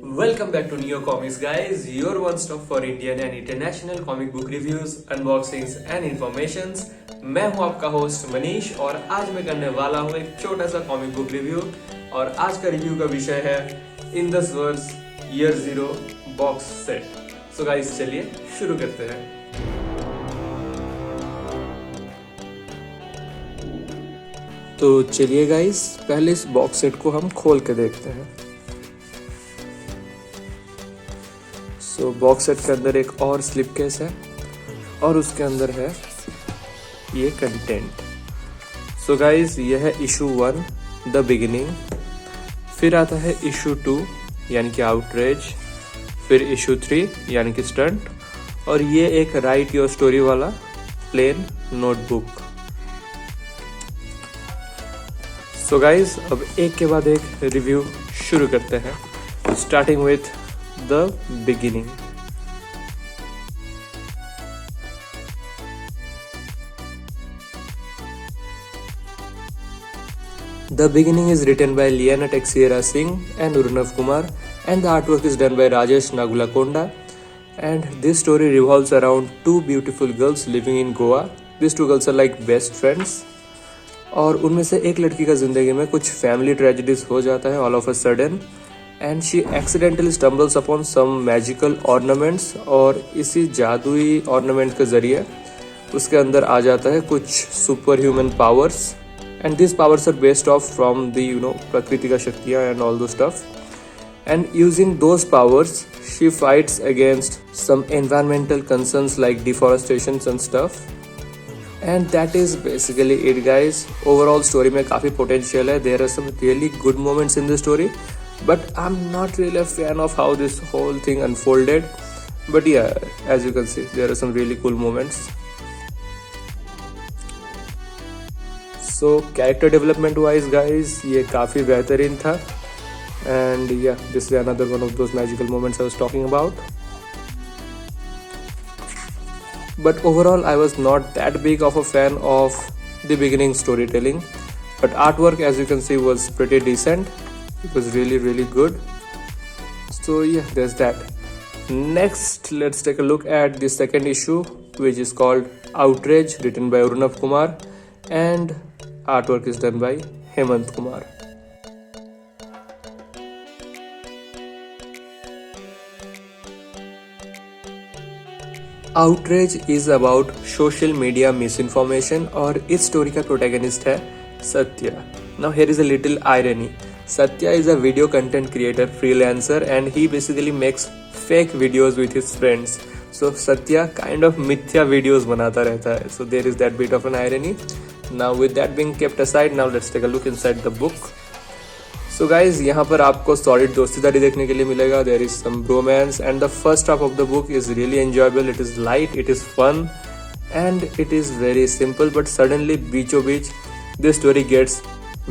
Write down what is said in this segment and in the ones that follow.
Welcome back to Neo Comics, guys. Your one stop for Indian and international comic book reviews, unboxings and informations. मैं हूं आपका host Manish और आज मैं करने वाला हूं एक छोटा सा कॉमिक बुक रिव्यू। और आज का रिव्यू का विषय है in the verse year 0 box set. So guys चलिए शुरू करते हैं। तो चलिए गाइस पहले इस बॉक्स सेट को हम खोल के देखते हैं। सो बॉक्स सेट के अंदर एक और स्लिप केस है और उसके अंदर है ये कंटेंट। सो गाइस ये है इशू 1 द बिगिनिंग, फिर आता है इशू 2 यानी कि आउटरेज, फिर इशू 3 यानी कि स्टंट, और ये एक राइट योर स्टोरी वाला प्लेन नोटबुक। सो गाइस अब एक के बाद एक रिव्यू शुरू करते हैं, starting with The beginning. The beginning is written by Liana Texiera Singh and Urnav Kumar, and the artwork is done by Rajesh Nagulakonda. And this story revolves around two beautiful girls living in Goa. These two girls are like best friends. और उनमें से एक लड़की का जिंदगी में कुछ family tragedies हो जाता है all of a sudden, and she accidentally stumbles upon some magical ornaments, और इसी जादुई ऑर्नामेंट के जरिए उसके अंदर आ जाता है कुछ super human powers, and this powers are based of from the प्रकृति का शक्तियाँ and all those stuff, and using those powers she fights against some environmental concerns like deforestation and stuff, and that is basically it guys. Overall story में काफ़ी potential है, there are some really good moments in the story, but I'm not really a fan of how this whole thing unfolded, but yeah, as you can see there are some really cool moments. So character development wise guys ये काफ़ी बेहतरीन था, and yeah, this is another one of those magical moments I was talking about. But overall I was not that big of a fan of the beginning storytelling, but artwork as you can see was pretty decent. It was really good. So yeah, there's that. Next let's take a look at the second issue, which is called Outrage, written by Urnav Kumar, and artwork is done by Hemant Kumar. Outrage is about social media misinformation, और इस story का protagonist है Satya. Now here is a little irony. Satya is a video content creator, freelancer, and he basically makes fake videos with his friends. So Satya kind of mithya videos banata rehta hai. So there is that bit of an irony. Now with that being kept aside, now let's take a look inside the book. So guys, यहाँ पर आपको solid दोस्तीदारी देखने के लिए मिलेगा. There is some bromance, and the first half of the book is really enjoyable. It is light, it is fun, and it is very simple. But suddenly, बीचों बीच, this story gets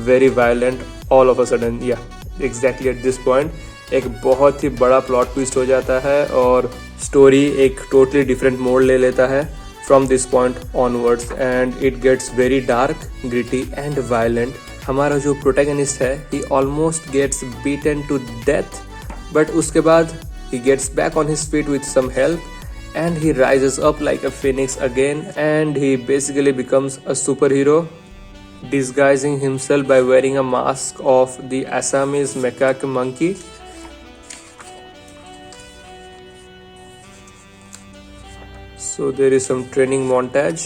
very violent all of a sudden. Yeah, exactly at this point एक बहुत ही बड़ा plot twist हो जाता है और story एक totally different मोड़ ले लेता है from this point onwards, and it gets very dark, gritty and violent. हमारा जो प्रोटैगनिस्ट है ही almost gets beaten to death, but उसके बाद ही gets back on his feet with some help and he rises up like a phoenix again, and he basically becomes a superhero, disguising himself by wearing a mask of the Assamese macaque monkey. So there is some training montage,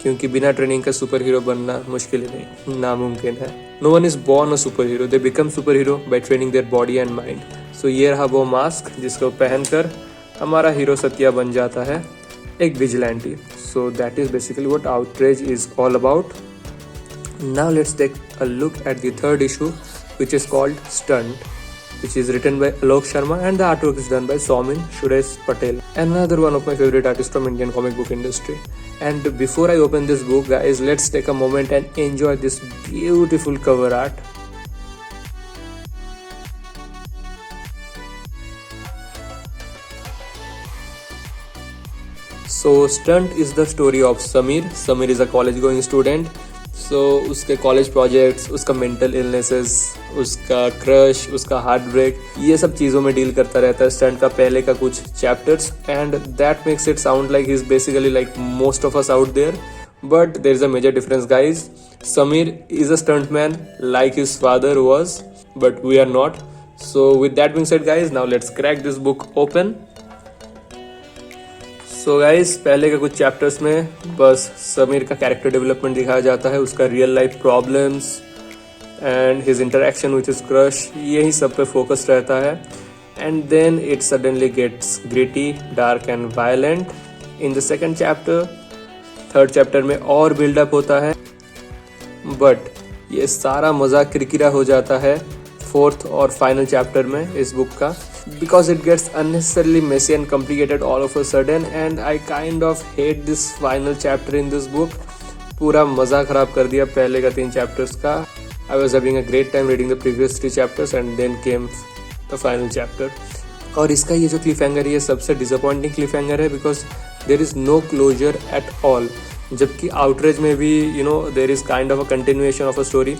क्योंकि बिना training का super hero बनना मुश्किल ही नहीं, नामुमकिन है. No one is born a superhero, they become superhero by training their body and mind. So ये रहा वो मास्क जिसको पहनकर हमारा हीरो सत्या बन जाता है एक vigilante. So that is basically what Outrage is all about. Now let's take a look at the third issue, which is called Stunt, which is written by Alok Sharma, and the artwork is done by Saumin Suresh Patel, another one of my favorite artists from Indian comic book industry. And before I open this book guys, let's take a moment and enjoy this beautiful cover art. So Stunt is the story of Samir. Samir is a college going student. सो उसके college projects, उसका mental illnesses, उसका crush, उसका heart break, ये सब चीज़ों में deal करता रहता है स्टंट का पहले का कुछ chapters, and that makes it sound like he is basically like most of us out there. But there is a major difference, guys. Samir is a stuntman like his father was, but we are not. So with that being said, guys, now let's crack this book open. So guys, पहले के कुछ chapters में बस समीर का character development दिखाया जाता है, उसका real life problems and his interaction with his crush, यही सब पे फोकस रहता है. And then it suddenly gets gritty, dark and violent in the second chapter. Third chapter में और बिल्डअप होता है, बट ये सारा मज़ा किरकिरा हो जाता है फोर्थ और फाइनल चैप्टर में इस बुक का, because it gets unnecessarily messy and complicated all of a sudden, and I kind of hate this final chapter in this book. पूरा मज़ा ख़राब कर दिया पहले का 3 चैप्टर्स का. I was having a great time reading the previous 3 chapters and then came the final chapter. और इसका ये जो क्लिफ हैंगर है ये सबसे डिसअपॉइंटिंग क्लिफ हैंगर है, because there is no closure at all. जबकि आउटरेज में भी there is kind of a continuation of a story.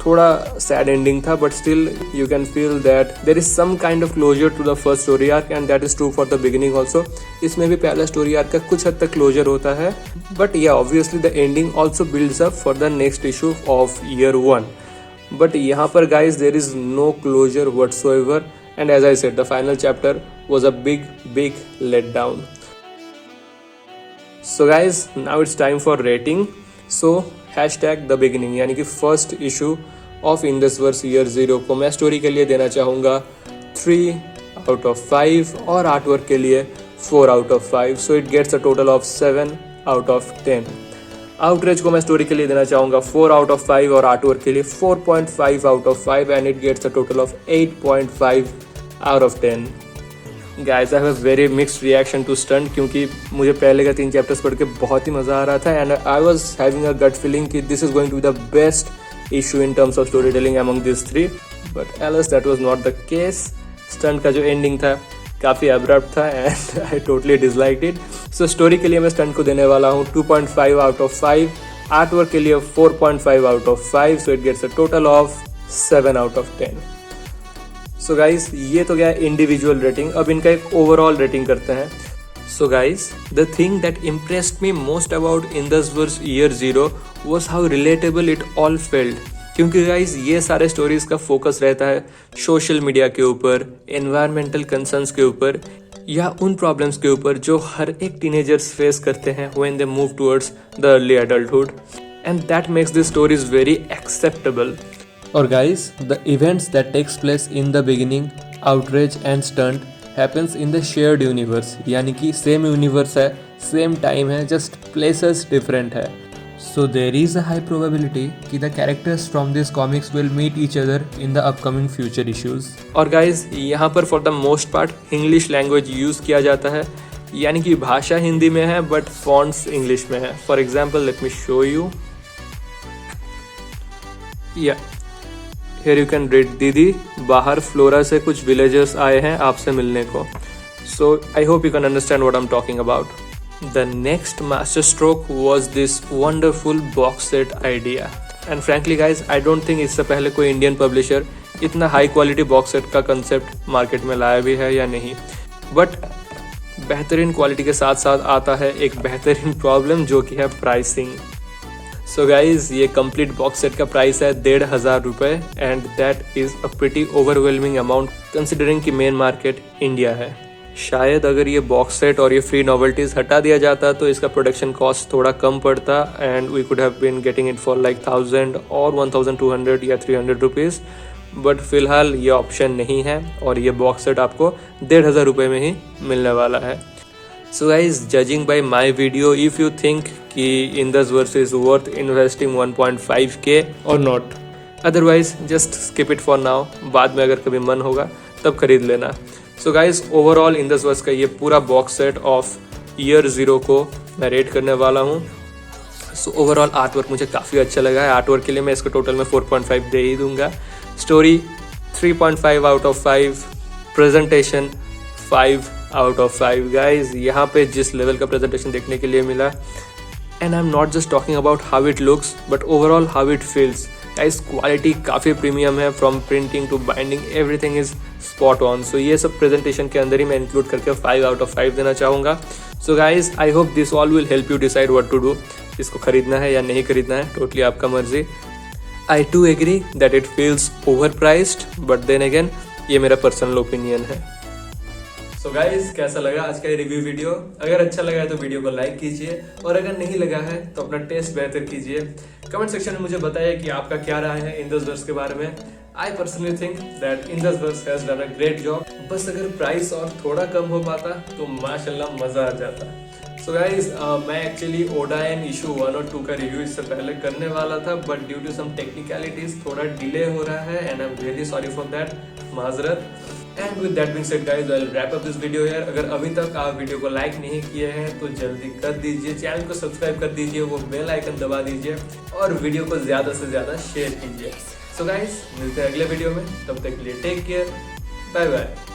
थोड़ा सैड एंडिंग था, but still you can feel that there is some kind of closer to the first story arc, and that is true for the beginning also. इसमें भी पहला story arc का कुछ हद तक closure होता है, बट या obviously the ending also builds up for the next issue of year 1. But यहाँ पर guys there is no closure whatsoever, and as I said the final chapter was a big let down. So guys now it's time for rating. So hashtag the beginning यानी कि first issue of Indusverse year 0 को मैं story के लिए देना चाहूँगा 3 out of 5 और artwork के लिए 4 out of 5. So it gets a total of 7 out of 10. Outrage को मैं स्टोरी के लिए देना चाहूँगा 4 आउट ऑफ 5 और आर्टवर्क के लिए 4.5 out of 5, and it gets a total of 8.5 out of 10. Guys I have a very mixed reaction to Stunt, क्योंकि मुझे पहले का 3 चैप्टर्स पढ़ के बहुत ही मज़ा आ रहा था, and I was having a gut feeling कि this is going to be the best issue in terms of storytelling among this 3, but alas that was not the case. Stunt का जो एंडिंग था काफ़ी abrupt था and I totally disliked it. So story के लिए मैं stunt को देने वाला हूँ 2.5 आउट ऑफ 5, आर्टवर्क के लिए 4.5 out of 5. So it gets a total of 7 out of 10. So guys ये तो गया इंडिविजुअल रेटिंग. अब इनका एक ओवरऑल रेटिंग करते हैं. So guys the thing that impressed me most about Indusverse year 0 was how relatable it all felt. क्योंकि guys ये सारे स्टोरीज का फोकस रहता है सोशल मीडिया के ऊपर, एनवायरमेंटल कंसर्न्स के ऊपर, या उन प्रॉब्लम्स के ऊपर जो हर एक टीनेजर्स फेस करते हैं when they move towards the early adulthood, and that makes this stories very acceptable. और guys, the events that takes place in the beginning, outrage and stunt happens in the shared universe. यानी कि same universe है, same time है, just places different है. So there is a high probability कि the characters from these comics will meet each other in the upcoming future issues. और guys यहाँ पर for the most part English language use किया जाता है, यानी कि भाषा हिंदी में है but fonts English में है. For example, let me show you. Yeah. Here you can read, दीदी बाहर फ्लोरा से कुछ विलेजर्स आए हैं आपसे मिलने को. So I hope you can understand what I'm talking about. The next master stroke was this wonderful box set idea. And frankly guys, I don't think इससे पहले कोई इंडियन पब्लिशर इतना हाई क्वालिटी बॉक्स सेट का concept market में लाया भी है या नहीं. बट बेहतरीन क्वालिटी के साथ साथ आता है एक बेहतरीन प्रॉब्लम, जो कि है प्राइसिंग. सो गाइज ये कंप्लीट बॉक्स सेट का प्राइस है 1,500 रुपये, and that is a pretty overwhelming amount considering कि मेन मार्केट इंडिया है. शायद अगर ये बॉक्स सेट और ये फ्री नॉवेल्टीज़ हटा दिया जाता तो इसका प्रोडक्शन कॉस्ट थोड़ा कम पड़ता, and we could have been getting it for like 1000 और 1200 या 300 रुपीज़. बट फिलहाल ये ऑप्शन नहीं है, और ये बॉक्स सेट आपको 1,500 रुपये में ही मिलने वाला है. So guys, judging by my video, if you think कि इंडसवर्स is worth investing 1.5k or not, otherwise just skip it for now. बाद में अगर कभी मन होगा तब खरीद लेना. So guys, overall इंडसवर्स का ये पूरा बॉक्स सेट ऑफ ईयर 0 को मैं रेट करने वाला हूँ. So overall आर्टवर्क मुझे काफ़ी अच्छा लगा है. आर्टवर्क के लिए मैं इसको टोटल में 4.5 दे ही दूंगा. Story 3.5 out of 5, presentation 5 out of 5. Guys यहाँ पे जिस लेवल का प्रेजेंटेशन देखने के लिए मिला, and I am not just talking about how it looks but overall how it feels. Guys quality काफ़ी प्रीमियम है, from printing to binding everything is spot on. So ये सब प्रेजेंटेशन के अंदर ही मैं इंक्लूड करके 5 आउट ऑफ 5 देना चाहूँगा। So guys I hope this all will help you decide what to do, इसको खरीदना है या नहीं खरीदना है, टोटली आपका मर्जी। I too agree that it feels overpriced, but then again ये मेरा पर्सनल ओपिनियन है। सो गाइज कैसा लगा आज का ये रिव्यू वीडियो? अगर अच्छा लगा है तो वीडियो को लाइक कीजिए, और अगर नहीं लगा है तो अपना टेस्ट बेहतर कीजिए। कमेंट सेक्शन में मुझे बताइए कि आपका क्या राय है इंडस वर्स के बारे में। I personally think that Indusverse has done a great job. बस अगर प्राइस और थोड़ा कम हो पाता तो माशाल्लाह मजा आ जाता। सो गाइज मैं एक्चुअली ओडाइन इशू 1 और 2 का रिव्यू इससे पहले करने वाला था, but due to some technicalities थोड़ा डिले हो रहा है and I am really sorry for that, माजरत। And with that being said guys, I will wrap up this video here. अगर अभी तक आप वीडियो को लाइक नहीं किए हैं तो जल्दी कर दीजिए, चैनल को सब्सक्राइब कर दीजिए, वो बेल आइकन दबा दीजिए और वीडियो को ज़्यादा से ज़्यादा शेयर कीजिए। सो गाइस मिलते हैं अगले वीडियो में, तब तक के लिए टेक केयर, बाय बाय।